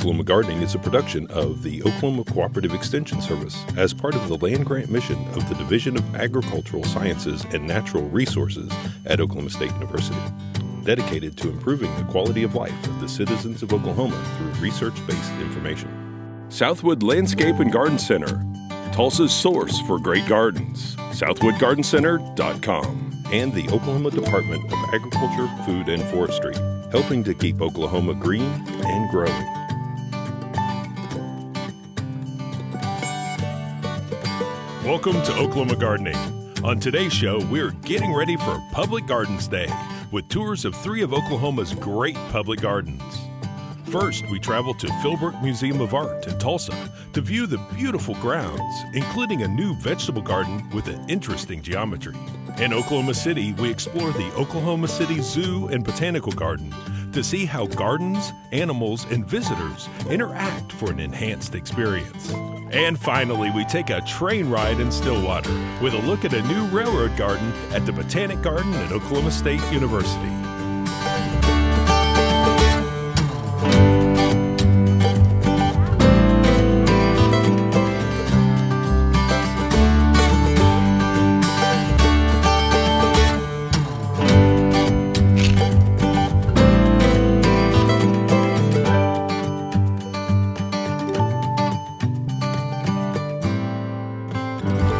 Oklahoma Gardening is a production of the Oklahoma Cooperative Extension Service as part of the land grant mission of the Division of Agricultural Sciences and Natural Resources at Oklahoma State University, dedicated to improving the quality of life of the citizens of Oklahoma through research-based information. Southwood Landscape and Garden Center, Tulsa's source for great gardens, southwoodgardencenter.com, and the Oklahoma Department of Agriculture, Food, and Forestry, helping to keep Oklahoma green and growing. Welcome to Oklahoma Gardening. On today's show, we're getting ready for Public Gardens Day with tours of 3 of Oklahoma's great public gardens. First, we travel to Philbrook Museum of Art in Tulsa to view the beautiful grounds, including a new vegetable garden with an interesting geometry. In Oklahoma City, we explore the Oklahoma City Zoo and Botanical Garden to see how gardens, animals, and visitors interact for an enhanced experience. And finally, we take a train ride in Stillwater with a look at a new railroad garden at the Botanical Garden at Oklahoma State University.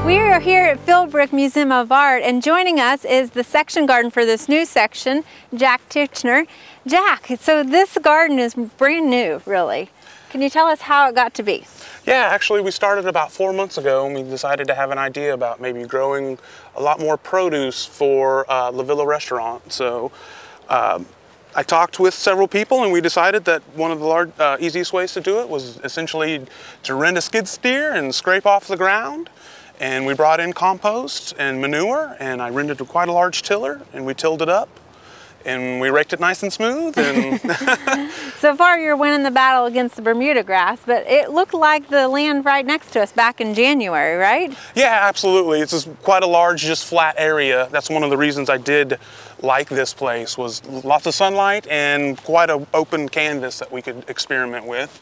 We are here at Philbrook Museum of Art, and joining us is the section garden for this new section, Jack Tichenor. Jack, so this garden is brand new, really. Can you tell us how it got to be? Yeah, actually we started about 4 months ago, and we decided to have an idea about maybe growing a lot more produce for La Villa restaurant. So I talked with several people, and we decided that one of the easiest ways to do it was essentially to rent a skid steer and scrape off the ground. And we brought in compost and manure, and I rented quite a large tiller, and we tilled it up, and we raked it nice and smooth. And so far you're winning the battle against the Bermuda grass, but it looked like the land right next to us back in January, right? Yeah, absolutely. It's just quite a large, just flat area. That's one of the reasons I did like this place, was lots of sunlight and quite an open canvas that we could experiment with.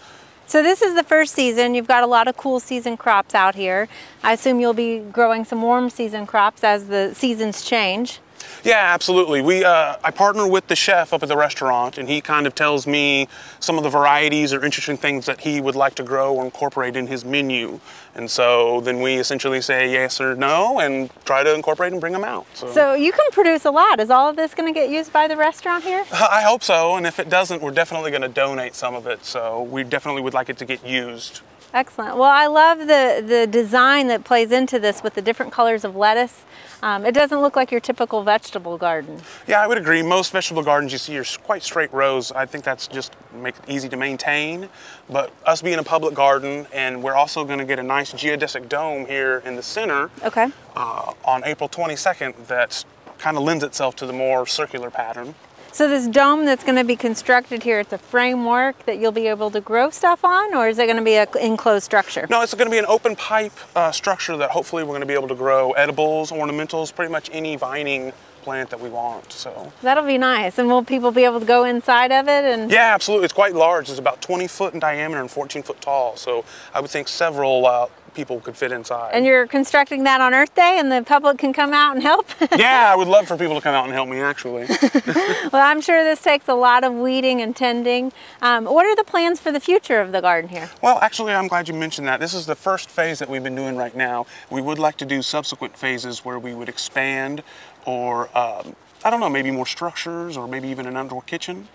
So this is the first season. You've got a lot of cool season crops out here. I assume you'll be growing some warm season crops as the seasons change. Yeah, absolutely. I partner with the chef up at the restaurant, and he kind of tells me some of the varieties or interesting things that he would like to grow or incorporate in his menu. And so then we essentially say yes or no and try to incorporate and bring them out. So you can produce a lot. Is all of this going to get used by the restaurant here? I hope so, and if it doesn't, we're definitely going to donate some of it. So we definitely would like it to get used. Excellent. Well, I love the design that plays into this with the different colors of lettuce. It doesn't look like your typical vegetable garden. Yeah, I would agree. Most vegetable gardens you see are quite straight rows. I think that's just make it easy to maintain. But us being a public garden, and we're also going to get a nice geodesic dome here in the center. Okay. On April 22nd, that kind of lends itself to the more circular pattern. So this dome that's going to be constructed here, it's a framework that you'll be able to grow stuff on, or is it going to be an enclosed structure? No, it's going to be an open pipe structure that hopefully we're going to be able to grow edibles, ornamentals, pretty much any vining plant that we want. So that'll be nice. And will people be able to go inside of it? And yeah, absolutely. It's quite large. It's about 20 foot in diameter and 14 foot tall. So I would think several people could fit inside. And you're constructing that on Earth Day, and the public can come out and help? Yeah, I would love for people to come out and help me, actually. Well, I'm sure this takes a lot of weeding and tending. What are the plans for the future of the garden here? Well, actually, I'm glad you mentioned that. This is the first phase that we've been doing right now. We would like to do subsequent phases where we would expand, or I don't know, maybe more structures, or maybe even an outdoor kitchen.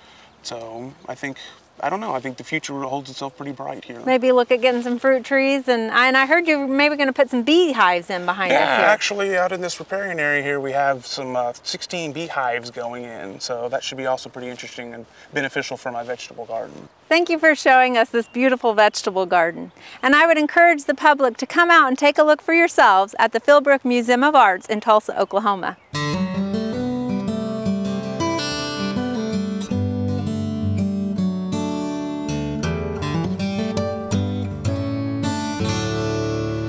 So I think the future holds itself pretty bright here. Maybe look at getting some fruit trees, and I heard you're maybe going to put some beehives in behind us here. Yeah, actually out in this riparian area here we have some 16 beehives going in, so that should be also pretty interesting and beneficial for my vegetable garden. Thank you for showing us this beautiful vegetable garden. And I would encourage the public to come out and take a look for yourselves at the Philbrook Museum of Art in Tulsa, Oklahoma.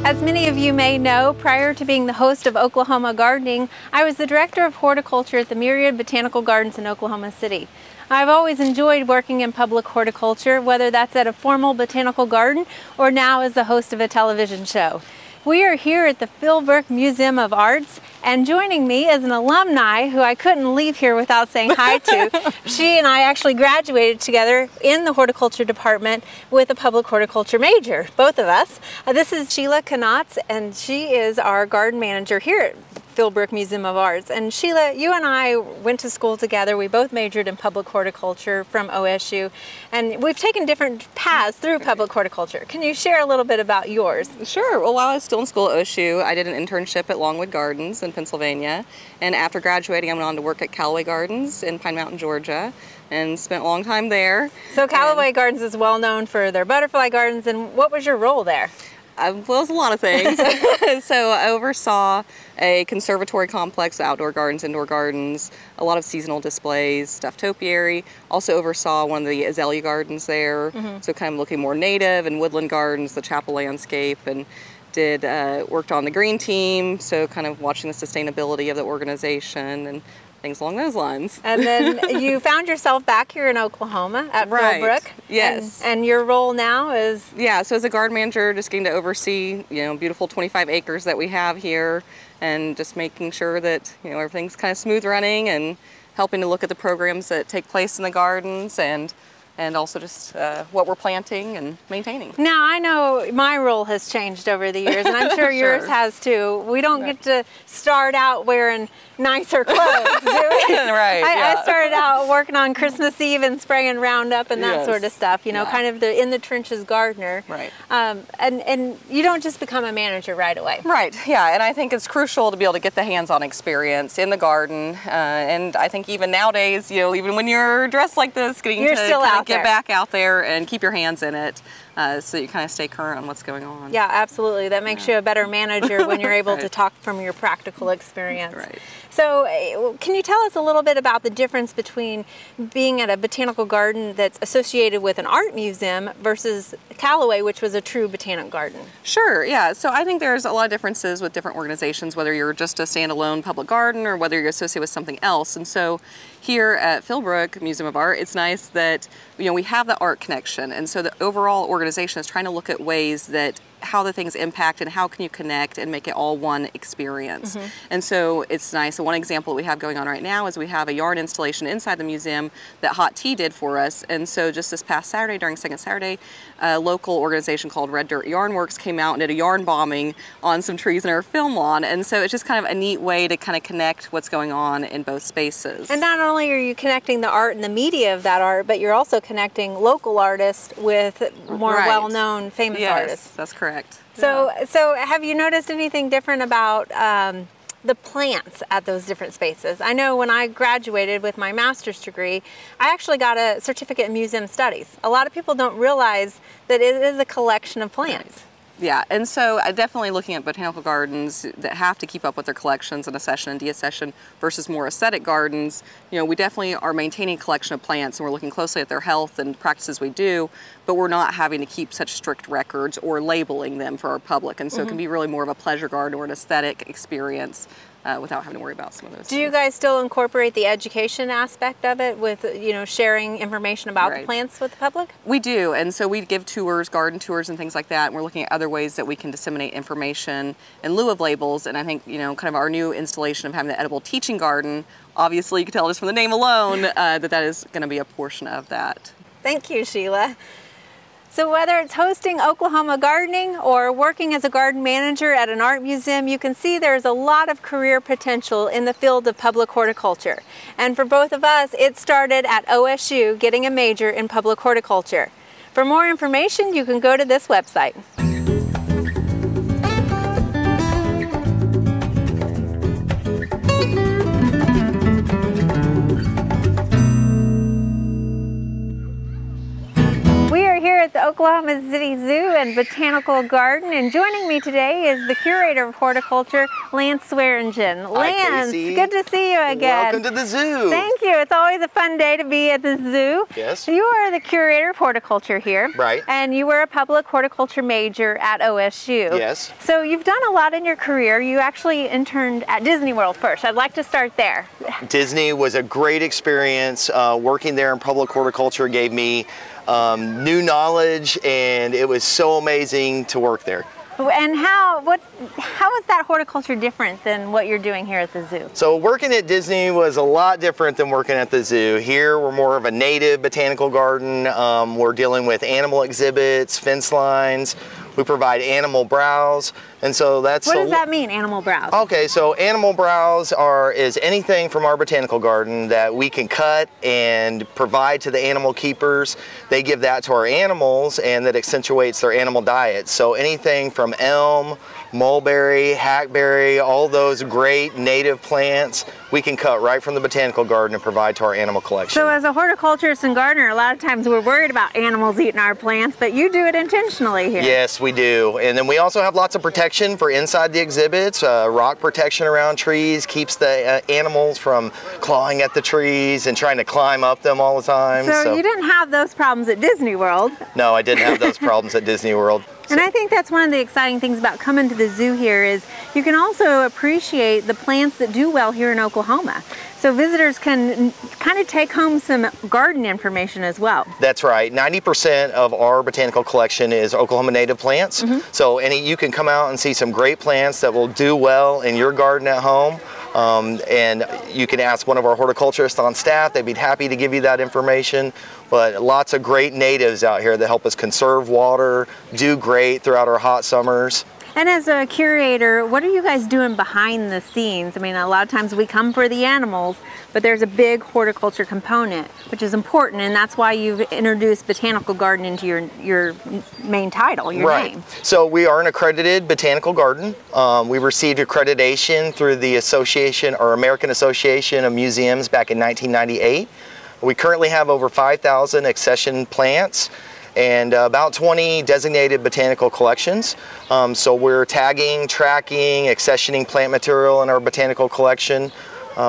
As many of you may know, prior to being the host of Oklahoma Gardening, I was the Director of Horticulture at the myriad Botanical Gardens in Oklahoma City. I've always enjoyed working in public horticulture, whether that's at a formal botanical garden or now as the host of a television show. We are here at the Philbrook Museum of Art, and joining me is an alumni who I couldn't leave here without saying hi to. She and I actually graduated together in the horticulture department with a public horticulture major, both of us. This is Sheila Knotts, and she is our garden manager here at Philbrook Museum of Art. And Sheila, you and I went to school together. We both majored in public horticulture from OSU, and we've taken different paths through public horticulture. Can you share a little bit about yours? Sure. Well, while I was still in school at OSU, I did an internship at Longwood Gardens in Pennsylvania, and after graduating, I went on to work at Callaway Gardens in Pine Mountain, Georgia, and spent a long time there. So Callaway Gardens is well known for their butterfly gardens, and what was your role there? Well, it was a lot of things. So I oversaw a conservatory complex, outdoor gardens, indoor gardens, a lot of seasonal displays, stuffed topiary. Also oversaw one of the azalea gardens there, so kind of looking more native and woodland gardens, the chapel landscape, and worked on the green team, so kind of watching the sustainability of the organization and things along those lines. And then you found yourself back here in Oklahoma at Philbrook. Yes. And your role now is? Yeah, so as a garden manager, just getting to oversee, beautiful 25 acres that we have here, and just making sure that, everything's kind of smooth running, and helping to look at the programs that take place in the gardens, and also just what we're planting and maintaining. Now, I know my role has changed over the years, and I'm sure yours has too. We don't get to start out wearing nicer clothes, do we? Right. I started out working on Christmas Eve and spraying Roundup and that sort of stuff, kind of the in the trenches gardener. Right. And you don't just become a manager right away. Right, yeah, and I think it's crucial to be able to get the hands-on experience in the garden, and I think even nowadays, even when you're dressed like this, you're still out there. Get back out there and keep your hands in it, so you kind of stay current on what's going on. Yeah, absolutely. That makes you a better manager when you're able to talk from your practical experience. Right. So can you tell us a little bit about the difference between being at a botanical garden that's associated with an art museum versus Callaway, which was a true botanic garden? Sure, yeah. So I think there's a lot of differences with different organizations, whether you're just a standalone public garden or whether you're associated with something else. And so here at Philbrook Museum of Art, it's nice that we have the art connection, and so the overall organization is trying to look at ways that how the things impact and how can you connect and make it all one experience. And so it's nice. So one example that we have going on right now is we have a yarn installation inside the museum that Hot Tea did for us. And so just this past Saturday, during Second Saturday, a local organization called Red Dirt Yarn Works came out and did a yarn bombing on some trees in our film lawn. And so it's just kind of a neat way to kind of connect what's going on in both spaces. And not only are you connecting the art and the media of that art, but you're also connecting local artists with more well-known, famous artists. That's correct. So have you noticed anything different about the plants at those different spaces? I know when I graduated with my master's degree, I actually got a certificate in museum studies. A lot of people don't realize that it is a collection of plants. Right. Yeah, and so definitely looking at botanical gardens that have to keep up with their collections in a session and deaccession versus more aesthetic gardens, we definitely are maintaining a collection of plants, and we're looking closely at their health and practices we do, but we're not having to keep such strict records or labeling them for our public, and so it can be really more of a pleasure garden or an aesthetic experience without having to worry about some of those things. Do you guys still incorporate the education aspect of it with, sharing information about the plants with the public? We do, and so we give tours, garden tours and things like that, and we're looking at other ways that we can disseminate information in lieu of labels. And I think, kind of our new installation of having the edible teaching garden, obviously you can tell just from the name alone that is going to be a portion of that. Thank you, Sheila. So whether it's hosting Oklahoma gardening or working as a garden manager at an art museum, you can see there's a lot of career potential in the field of public horticulture. And for both of us, it started at OSU getting a major in public horticulture. For more information, you can go to this website. We are here at the Oklahoma City Zoo and Botanical Garden, and joining me today is the curator of horticulture, Lance Swearingen. Lance, good to see you again. Welcome to the zoo. Thank you. It's always a fun day to be at the zoo. Yes. You are the curator of horticulture here. Right. And you were a public horticulture major at OSU. Yes. So you've done a lot in your career. You actually interned at Disney World first. I'd like to start there. Disney was a great experience. Working there in public horticulture gave me new knowledge, and it was so amazing to work there. And how is that horticulture different than what you're doing here at the zoo? So working at Disney was a lot different than working at the zoo. Here we're more of a native botanical garden. We're dealing with animal exhibits, fence lines. We provide animal browse, and so that's... What does that mean, animal browse? Okay, so animal browse is anything from our botanical garden that we can cut and provide to the animal keepers. They give that to our animals, and that accentuates their animal diet. So anything from elm, mulberry, hackberry, all those great native plants, we can cut right from the botanical garden and provide to our animal collection. So as a horticulturist and gardener, a lot of times we're worried about animals eating our plants, but you do it intentionally here. Yes, we do. And then we also have lots of protection for inside the exhibits. Rock protection around trees keeps the animals from clawing at the trees and trying to climb up them all the time. So you didn't have those problems at Disney World. No, I didn't have those problems at Disney World. And I think that's one of the exciting things about coming to the zoo here is you can also appreciate the plants that do well here in Oklahoma. So visitors can kind of take home some garden information as well. That's right. 90% of our botanical collection is Oklahoma native plants. So you can come out and see some great plants that will do well in your garden at home. And you can ask one of our horticulturists on staff. They'd be happy to give you that information. But lots of great natives out here that help us conserve water, do great throughout our hot summers. And as a curator, what are you guys doing behind the scenes? I mean, a lot of times we come for the animals, but there's a big horticulture component, which is important, and that's why you've introduced Botanical Garden into your main title, your name. So we are an accredited botanical garden. We received accreditation through the Association, or American Association of Museums, back in 1998. We currently have over 5,000 accession plants and about 20 designated botanical collections. So we're tagging, tracking, accessioning plant material in our botanical collection.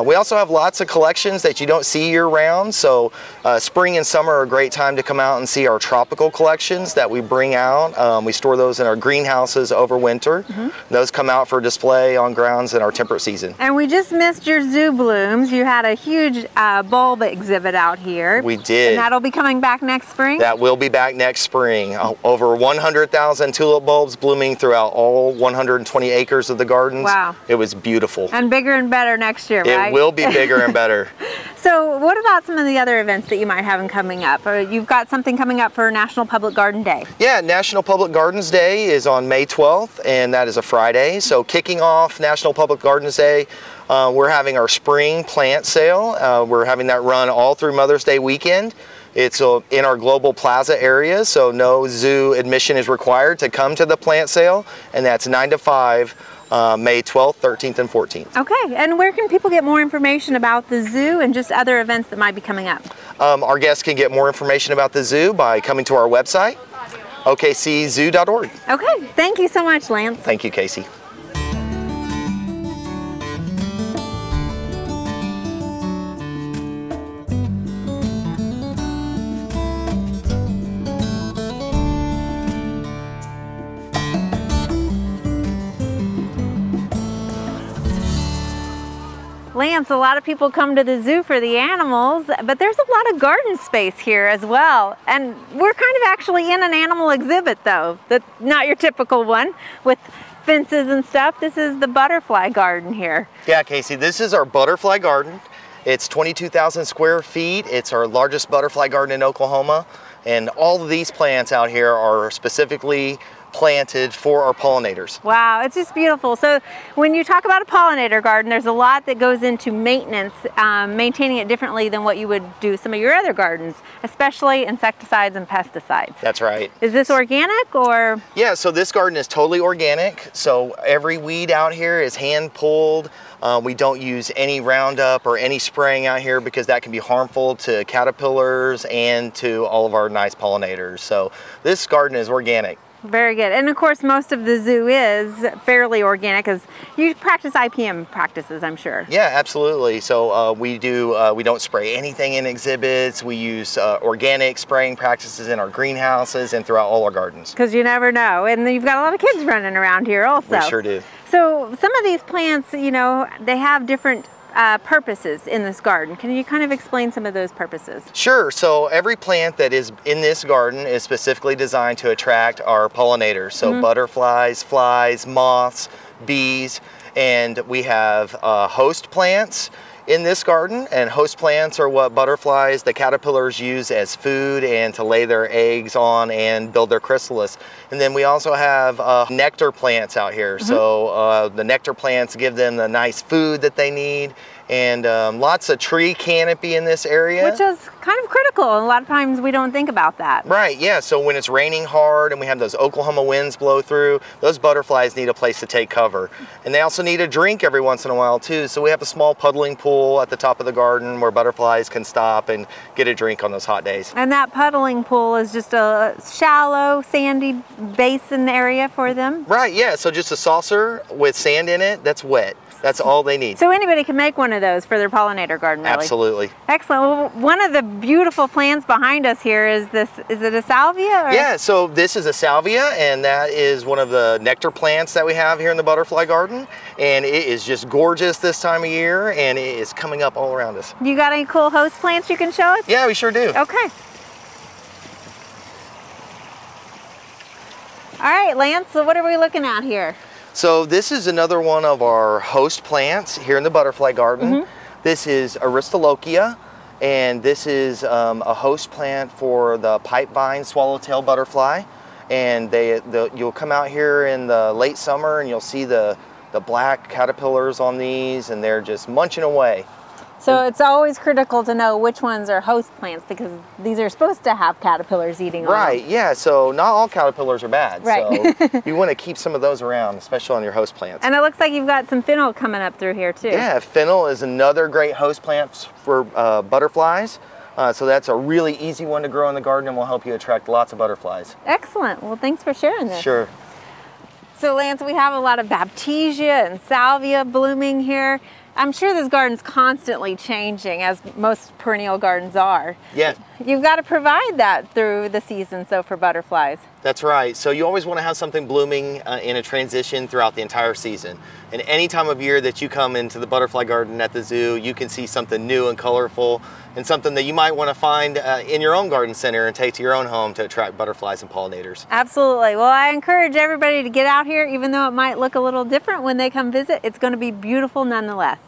We also have lots of collections that you don't see year-round, so spring and summer are a great time to come out and see our tropical collections that we bring out. We store those in our greenhouses over winter. Those come out for display on grounds in our temperate season. And we just missed your zoo blooms. You had a huge bulb exhibit out here. We did. And that'll be coming back next spring? That will be back next spring. Over 100,000 tulip bulbs blooming throughout all 120 acres of the gardens. Wow. It was beautiful. And bigger and better next year, right? It will be bigger and better. So what about some of the other events that you might have coming up? You've got something coming up for National Public Garden Day. Yeah, National Public Gardens Day is on May 12th, and that is a Friday. So kicking off National Public Gardens Day, we're having our spring plant sale. We're having that run all through Mother's Day weekend. It's in our Global Plaza area, so no zoo admission is required to come to the plant sale, and that's 9 to 5. May 12th, 13th, and 14th. Okay, and where can people get more information about the zoo and just other events that might be coming up? Our guests can get more information about the zoo by coming to our website, okczoo.org. Okay, thank you so much, Lance. Thank you, Casey. Lance, a lot of people come to the zoo for the animals, but there's a lot of garden space here as well. And we're kind of actually in an animal exhibit though, not your typical one with fences and stuff. This is the butterfly garden here. Yeah, Casey, this is our butterfly garden. It's 22,000 square feet. It's our largest butterfly garden in Oklahoma. And all of these plants out here are specifically planted for our pollinators. Wow, it's just beautiful. So when you talk about a pollinator garden, there's a lot that goes into maintenance, maintaining it differently than what you would do some of your other gardens, especially insecticides and pesticides. That's right. Is this organic or? Yeah, so this garden is totally organic. So every weed out here is hand pulled. We don't use any Roundup or any spraying out here because that can be harmful to caterpillars and to all of our nice pollinators. So this garden is organic. Very good. And of course, most of the zoo is fairly organic, because you practice IPM practices, I'm sure. Yeah, absolutely. So we don't spray anything in exhibits. We use organic spraying practices in our greenhouses and throughout all our gardens. Because you never know. And you've got a lot of kids running around here also. We sure do. So some of these plants, you know, they have different purposes in this garden. Can you kind of explain some of those purposes? Sure. So every plant that is in this garden is specifically designed to attract our pollinators. So butterflies, flies, moths, bees, and we have host plants in this garden, and host plants are what butterflies, the caterpillars, use as food and to lay their eggs on and build their chrysalis. And then we also have nectar plants out here. So the nectar plants give them the nice food that they need, and lots of tree canopy in this area. Which is kind of critical. A lot of times we don't think about that. Right, yeah. So when it's raining hard and we have those Oklahoma winds blow through, those butterflies need a place to take cover. And they also need a drink every once in a while too. So we have a small puddling pool at the top of the garden where butterflies can stop and get a drink on those hot days. And that puddling pool is just a shallow, sandy basin area for them? Right, yeah. So just a saucer with sand in it that's wet. That's all they need. So anybody can make one of those for their pollinator garden, really? Absolutely. Excellent. Well, one of the beautiful plants behind us here is this, is it a salvia? Or? Yeah, so this is a salvia, and that is one of the nectar plants that we have here in the butterfly garden. And it is just gorgeous this time of year, and it is coming up all around us. You got any cool host plants you can show us? Yeah, we sure do. Okay. All right, Lance, so what are we looking at here? So this is another one of our host plants here in the butterfly garden. This is Aristolochia, and this is a host plant for the pipevine swallowtail butterfly. And you'll come out here in the late summer and you'll see the black caterpillars on these, and they're just munching away. So it's always critical to know which ones are host plants, because these are supposed to have caterpillars eating on them. Right, yeah, so not all caterpillars are bad. Right. So you want to keep some of those around, especially on your host plants. And it looks like you've got some fennel coming up through here too. Yeah, fennel is another great host plant for butterflies. So that's a really easy one to grow in the garden and will help you attract lots of butterflies. Excellent. Well, thanks for sharing this. Sure. So Lance, we have a lot of baptisia and salvia blooming here. I'm sure this garden's constantly changing, as most perennial gardens are. Yeah. You've got to provide that through the season, so for butterflies. That's right. So you always want to have something blooming in a transition throughout the entire season. And any time of year that you come into the butterfly garden at the zoo, you can see something new and colorful, and something that you might want to find in your own garden center and take to your own home to attract butterflies and pollinators. Absolutely. Well, I encourage everybody to get out here, even though it might look a little different when they come visit. It's going to be beautiful nonetheless.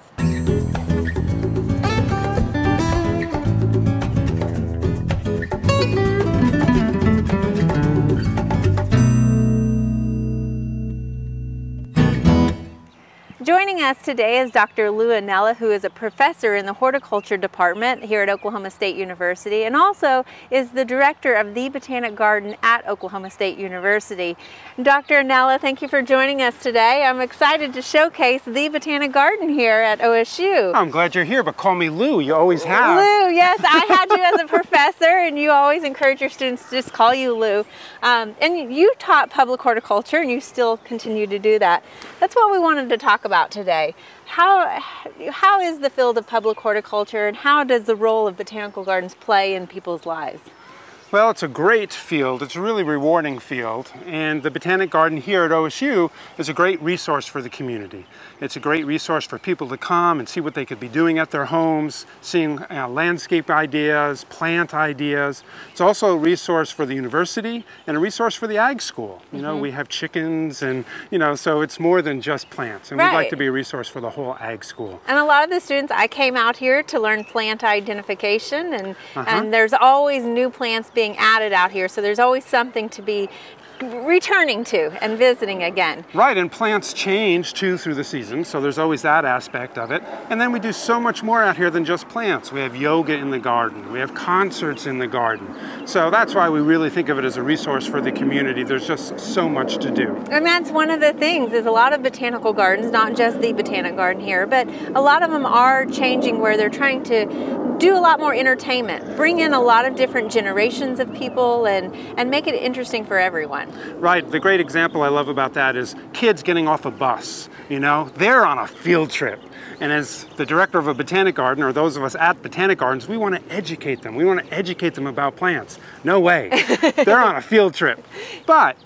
Joining us today is Dr. Lou Anella, who is a professor in the horticulture department here at Oklahoma State University, and also is the director of the Botanic Garden at Oklahoma State University. Dr. Anella, thank you for joining us today. I'm excited to showcase the Botanic Garden here at OSU. I'm glad you're here, but call me Lou. You always have. Lou, yes, I had you as a professor, and you always encourage your students to just call you Lou. And you taught public horticulture, and you still continue to do that. That's what we wanted to talk about today. How is the field of public horticulture, and how does the role of botanical gardens play in people's lives? Well, it's a great field. It's a really rewarding field, and the Botanic Garden here at OSU is a great resource for the community. It's a great resource for people to come and see what they could be doing at their homes, seeing landscape ideas, plant ideas. It's also a resource for the university and a resource for the ag school. You know, we have chickens, and so it's more than just plants, and we'd like to be a resource for the whole ag school. And a lot of the students, I came out here to learn plant identification, and there's always new plants being being added out here, so there's always something to be returning to and visiting again. Right, and plants change too through the season, so there's always that aspect of it. And then we do so much more out here than just plants. We have yoga in the garden, we have concerts in the garden. So that's why we really think of it as a resource for the community. There's just so much to do. And that's one of the things, is a lot of botanical gardens, not just the Botanic Garden here, but a lot of them are changing where they're trying to do a lot more entertainment, bring in a lot of different generations of people and make it interesting for everyone. Right, the great example I love about that is kids getting off a bus. You know, they're on a field trip. And as the director of a botanic garden, or those of us at botanic gardens, we want to educate them. We want to educate them about plants. No way. They're on a field trip. But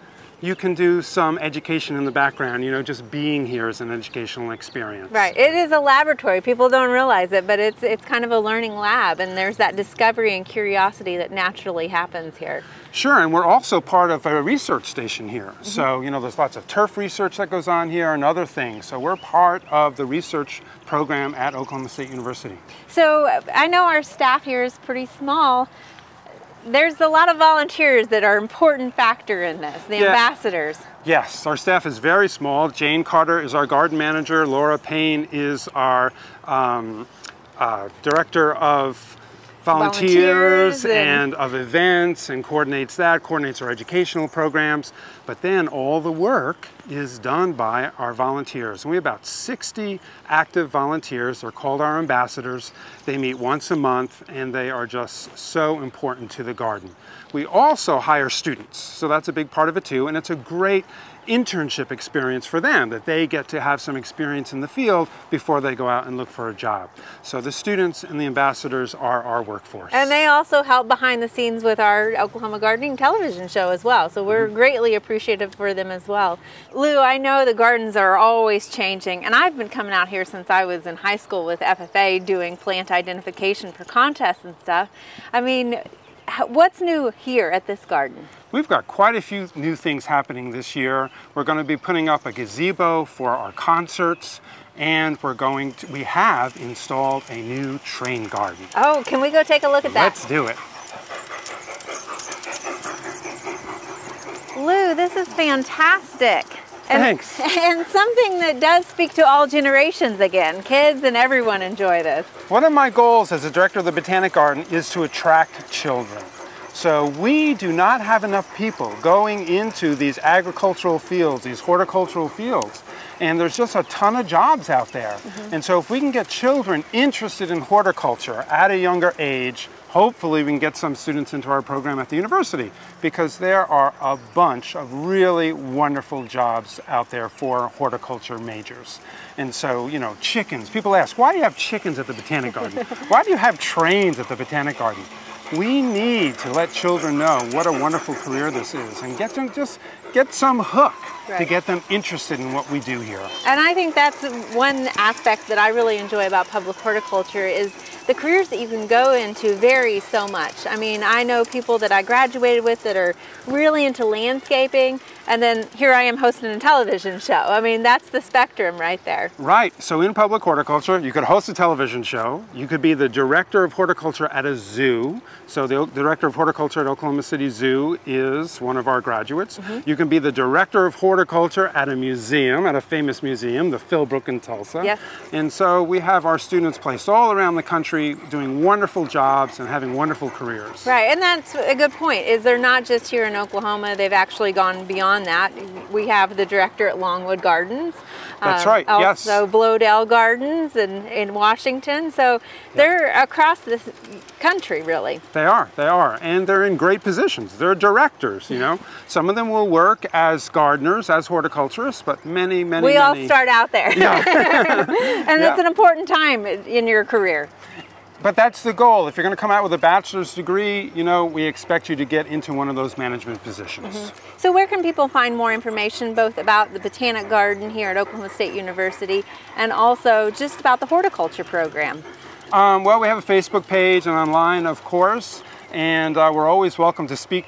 you can do some education in the background, you know, just being here is an educational experience. Right, it is a laboratory. People don't realize it, but it's kind of a learning lab, and there's that discovery and curiosity that naturally happens here. Sure, and we're also part of a research station here. So, you know, there's lots of turf research that goes on here and other things. So we're part of the research program at Oklahoma State University. So I know our staff here is pretty small. There's a lot of volunteers that are an important factor in this, the ambassadors. Yes, our staff is very small. Jane Carter is our garden manager. Laura Payne is our director of volunteers and of events, and coordinates our educational programs. But then all the work is done by our volunteers. And we have about 60 active volunteers. They're called our ambassadors. They meet once a month, and they are just so important to the garden. We also hire students, so that's a big part of it too, and it's a great internship experience for them, that they get to have some experience in the field before they go out and look for a job. So the students and the ambassadors are our workforce. And they also help behind the scenes with our Oklahoma Gardening television show as well, so we're greatly appreciative for them as well. Lou, I know the gardens are always changing, and I've been coming out here since I was in high school with FFA doing plant identification for contests and stuff. I mean, what's new here at this garden? We've got quite a few new things happening this year. We're going to be putting up a gazebo for our concerts, and we have installed a new train garden. Oh, can we go take a look at that? Let's do it. Lou, this is fantastic. Thanks. And something that does speak to all generations again. Kids and everyone enjoy this. One of my goals as a director of the Botanic Garden is to attract children. So we do not have enough people going into these agricultural fields, these horticultural fields. And there's just a ton of jobs out there. And so if we can get children interested in horticulture at a younger age, hopefully we can get some students into our program at the university, because there are a bunch of really wonderful jobs out there for horticulture majors. And so, you know, chickens. People ask, why do you have chickens at the Botanic Garden? Why do you have trains at the Botanic Garden? We need to let children know what a wonderful career this is, and get them, just get some hook to get them interested in what we do here. And I think that's one aspect that I really enjoy about public horticulture, is the careers that you can go into vary so much. I mean, I know people that I graduated with that are really into landscaping, and then here I am hosting a television show. I mean, that's the spectrum right there. Right, so in public horticulture, you could host a television show, you could be the director of horticulture at a zoo. So the director of horticulture at Oklahoma City Zoo is one of our graduates. You can be the director of horticulture at a museum, at a famous museum, the Philbrook in Tulsa. Yes. And so we have our students placed all around the country doing wonderful jobs and having wonderful careers. Right, and that's a good point, is they're not just here in Oklahoma, they've actually gone beyond that. We have the director at Longwood Gardens. That's right, yes. Also Blodell Gardens in Washington, so they're across this country, really. They are, and they're in great positions. They're directors, you know. Some of them will work as gardeners, as horticulturists, but many. We all start out there. Yeah. And it's an important time in your career. But that's the goal. If you're going to come out with a bachelor's degree, you know, we expect you to get into one of those management positions. So where can people find more information, both about the Botanic Garden here at Oklahoma State University and also just about the horticulture program? Well, we have a Facebook page and online, of course, and we're always welcome to speak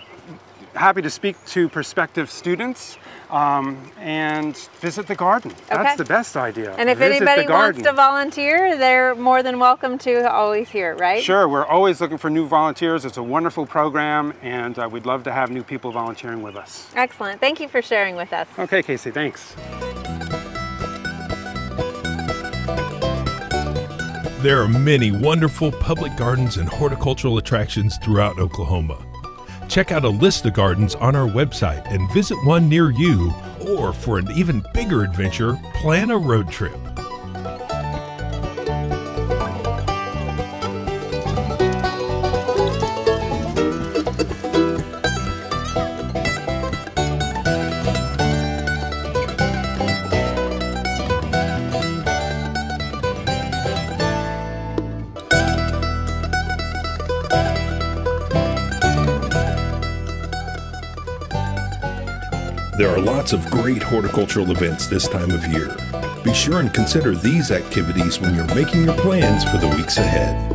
happy to speak to prospective students and visit the garden. Okay. That's the best idea. And if Visit anybody the garden. wants to volunteer, they're more than welcome to always here, right? Sure, we're always looking for new volunteers. It's a wonderful program, and we'd love to have new people volunteering with us. Excellent. Thank you for sharing with us. Okay, Casey, thanks. There are many wonderful public gardens and horticultural attractions throughout Oklahoma. Check out a list of gardens on our website and visit one near you, or for an even bigger adventure, plan a road trip. There are lots of great horticultural events this time of year. Be sure and consider these activities when you're making your plans for the weeks ahead.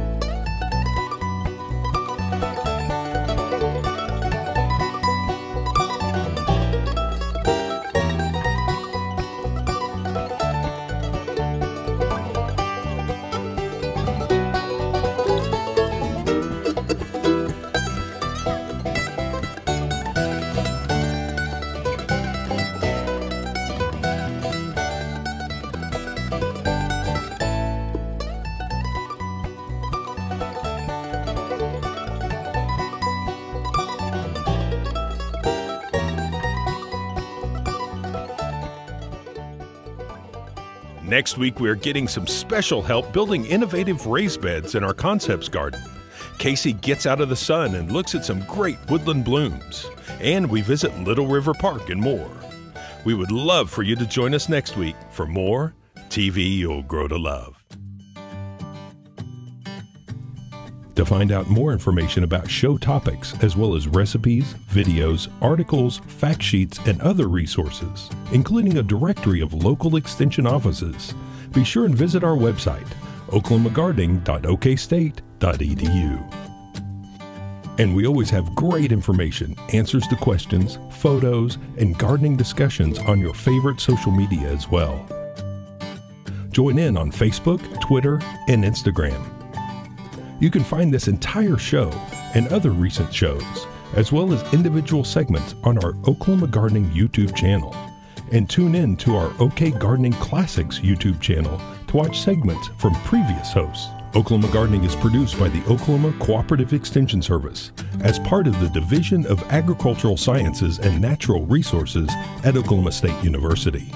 Next week, we are getting some special help building innovative raised beds in our concepts garden. Casey gets out of the sun and looks at some great woodland blooms. And we visit Little River Park and more. We would love for you to join us next week for more TV You'll Grow to Love. To find out more information about show topics, as well as recipes, videos, articles, fact sheets, and other resources, including a directory of local extension offices, be sure and visit our website, oklahomagardening.okstate.edu. And we always have great information, answers to questions, photos, and gardening discussions on your favorite social media as well. Join in on Facebook, Twitter, and Instagram. You can find this entire show and other recent shows, as well as individual segments on our Oklahoma Gardening YouTube channel. And tune in to our OK Gardening Classics YouTube channel to watch segments from previous hosts. Oklahoma Gardening is produced by the Oklahoma Cooperative Extension Service as part of the Division of Agricultural Sciences and Natural Resources at Oklahoma State University.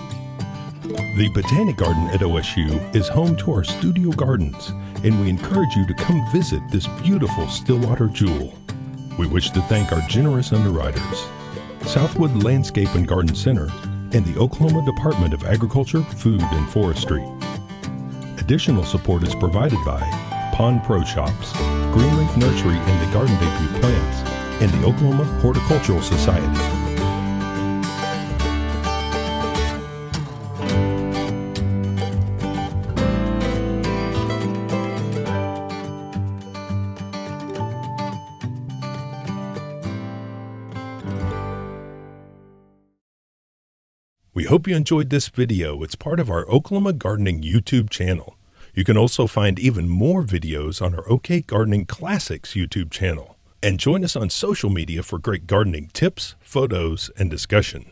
The Botanical Garden at OSU is home to our studio gardens, and we encourage you to come visit this beautiful Stillwater jewel. We wish to thank our generous underwriters, Southwood Landscape and Garden Center, and the Oklahoma Department of Agriculture, Food, and Forestry. Additional support is provided by Pond Pro Shops, Greenleaf Nursery and the Garden Debut Plants, and the Oklahoma Horticultural Society. We hope you enjoyed this video. It's part of our Oklahoma Gardening YouTube channel. You can also find even more videos on our OK Gardening Classics YouTube channel. And join us on social media for great gardening tips, photos, and discussion.